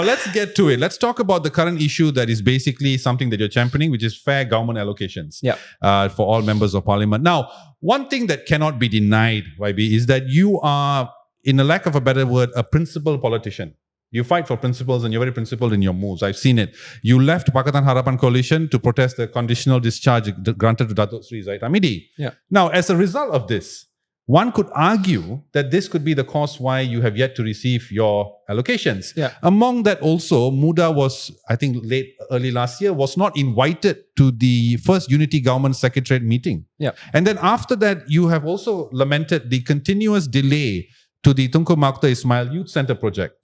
Let's get to it. Let's talk about the current issue that is basically something that you're championing, which is fair government allocations for all members of parliament. Now, one thing that cannot be denied, YB, is that you are, in a lack of a better word, a principled politician. You fight for principles and you're very principled in your moves. I've seen it. You left Pakatan Harapan Coalition to protest the conditional discharge granted to Datuk Sri Zaid Hamidi. Now, as a result of this, one could argue that this could be the cause why you have yet to receive your allocations. Among that also, Muda was, I think early last year, was not invited to the first Unity Government Secretariat meeting. And then after that, you have also lamented the continuous delay to the Tunku Makuta Ismail Youth Centre project.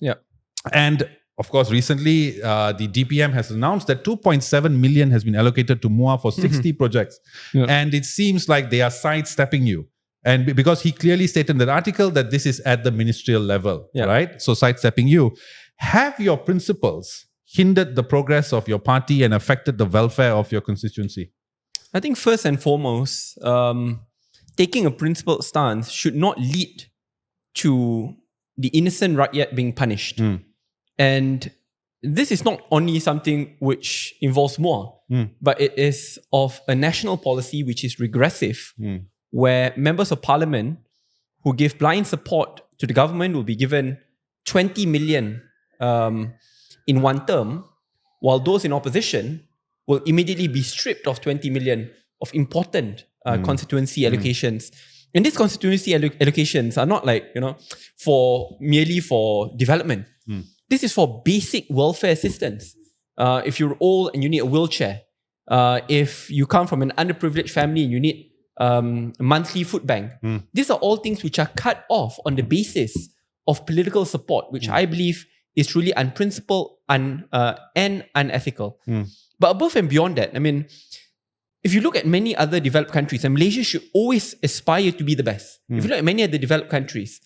And of course, recently, the DPM has announced that 2.7 million has been allocated to Muar for 60 projects. And it seems like they are sidestepping you. And because he clearly stated in that article that this is at the ministerial level, right? So sidestepping you. Have your principles hindered the progress of your party and affected the welfare of your constituency? I think first and foremost, taking a principled stance should not lead to the innocent rakyat being punished. And this is not only something which involves Muar, but it is of a national policy which is regressive, where members of parliament who give blind support to the government will be given 20 million in one term, while those in opposition will immediately be stripped of 20 million of important constituency allocations. And these constituency allocations are not like, merely for development. This is for basic welfare assistance. If you're old and you need a wheelchair, if you come from an underprivileged family and you need a monthly food bank, these are all things which are cut off on the basis of political support, which I believe is truly unprincipled and unethical. But above and beyond that, I mean, if you look at many other developed countries, and Malaysia should always aspire to be the best. If you look at many other developed countries,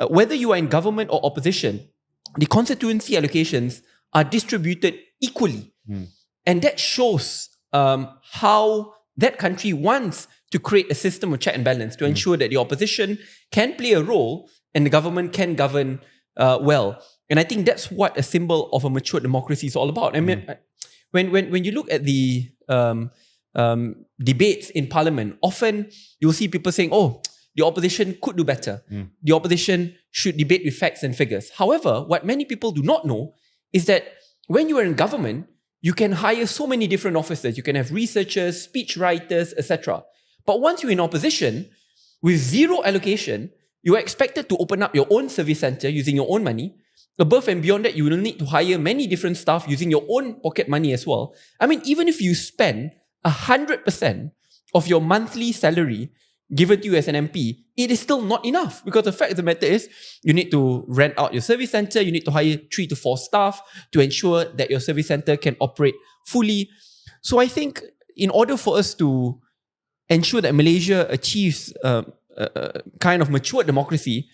whether you are in government or opposition, the constituency allocations are distributed equally. And that shows how that country wants to create a system of check and balance to ensure that the opposition can play a role and the government can govern well. And I think that's what a symbol of a mature democracy is all about. I mean, when you look at the debates in parliament, often you'll see people saying, oh, the opposition could do better. The opposition should debate with facts and figures. However, what many people do not know is that when you are in government, you can hire so many different officers. You can have researchers, speech writers, etc. But once you're in opposition, with zero allocation, you are expected to open up your own service center using your own money. Above and beyond that, you will need to hire many different staff using your own pocket money as well. I mean, even if you spend 100% of your monthly salary given to you as an MP, it is still not enough, because the fact of the matter is you need to rent out your service center, you need to hire 3 to 4 staff to ensure that your service center can operate fully. So I think in order for us to ensure that Malaysia achieves a kind of mature democracy,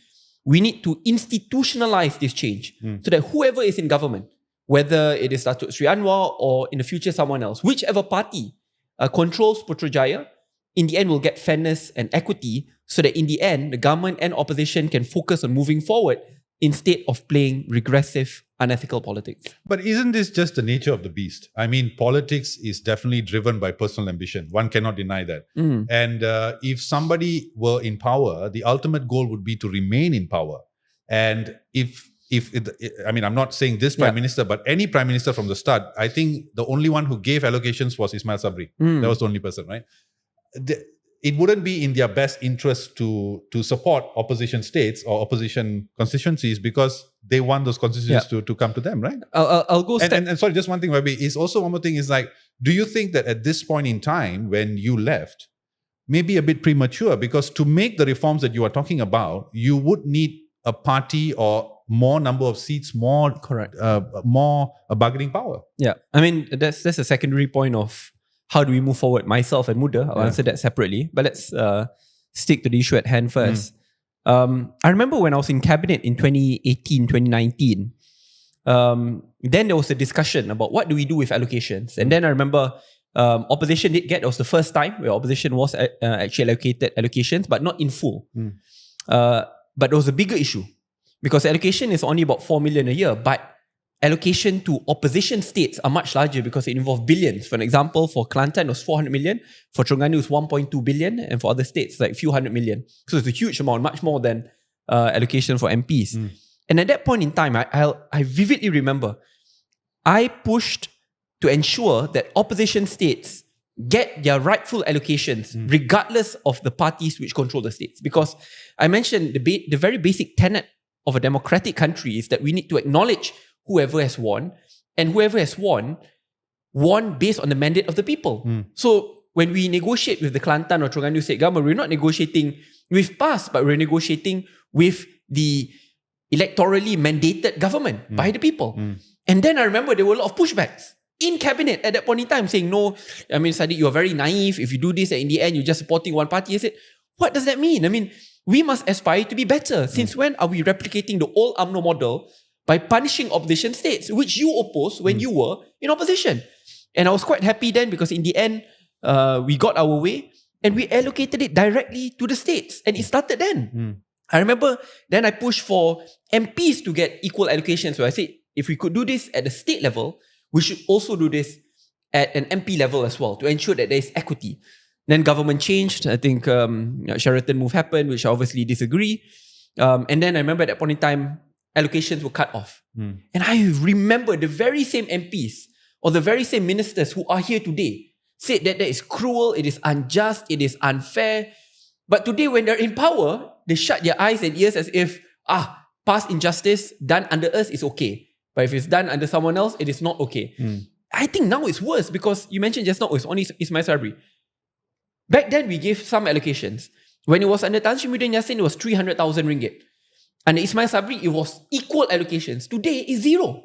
we need to institutionalize this change so that whoever is in government, whether it is Datuk Sri Anwar or in the future someone else, whichever party controls Putrajaya, in the end will get fairness and equity, so that in the end, the government and opposition can focus on moving forward instead of playing regressive, unethical politics. But isn't this just the nature of the beast? I mean, politics is definitely driven by personal ambition. One cannot deny that. And if somebody were in power, the ultimate goal would be to remain in power. And I mean, I'm not saying this Prime Minister, but any Prime Minister from the start, I think the only one who gave allocations was Ismail Sabri. That was the only person, right? It wouldn't be in their best interest to support opposition states or opposition constituencies, because they want those constituencies to come to them, right? I'll go step. And sorry, just one thing, maybe, is also one more thing is like, do you think that at this point in time, when you left, maybe a bit premature, because to make the reforms that you are talking about, you would need a party or more number of seats, more bargaining power. Yeah, I mean, that's a secondary point of how do we move forward? Myself and Muda, I'll answer that separately. But let's stick to the issue at hand first. I remember when I was in cabinet in 2018, 2019, then there was a discussion about what do we do with allocations. And then I remember opposition did get, it was the first time where opposition was actually allocated allocations, but not in full. But there was a bigger issue, because allocation is only about 4 million a year, but allocation to opposition states are much larger because it involves billions. For an example, for Kelantan, it was 400 million. For Terengganu, it was 1.2 billion. And for other states, like a few hundred million. So it's a huge amount, much more than allocation for MPs. And at that point in time, I vividly remember, I pushed to ensure that opposition states get their rightful allocations regardless of the parties which control the states. Because I mentioned the very basic tenet of a democratic country is that we need to acknowledge whoever has won, and whoever has won based on the mandate of the people. So when we negotiate with the Kelantan or Terengganu state government, we're not negotiating with PAS, but we're negotiating with the electorally mandated government by the people. And then I remember there were a lot of pushbacks in cabinet at that point in time saying, no, I mean, Saddiq, you're very naive. If you do this and in the end, you're just supporting one party. I said, what does that mean? I mean, we must aspire to be better. Since when are we replicating the old UMNO model by punishing opposition states, which you opposed when you were in opposition? And I was quite happy then because in the end, we got our way and we allocated it directly to the states. And it started then. I remember then I pushed for MPs to get equal allocations. So I said, if we could do this at the state level, we should also do this at an MP level as well to ensure that there is equity. Then government changed. I think Sheraton move happened, which I obviously disagree. And then I remember at that point in time, allocations were cut off. And I remember the very same MPs or the very same ministers who are here today said that is cruel, it is unjust, it is unfair. But today when they're in power, they shut their eyes and ears as if, past injustice done under us is okay. But if it's done under someone else, it is not okay. I think now it's worse because you mentioned just now it's only Ismail Sabri. Back then, we gave some allocations. When it was under Tan Sri Muhyiddin Yassin, it was 300,000 ringgit. Under Ismail Sabri, it was equal allocations. Today, it's zero.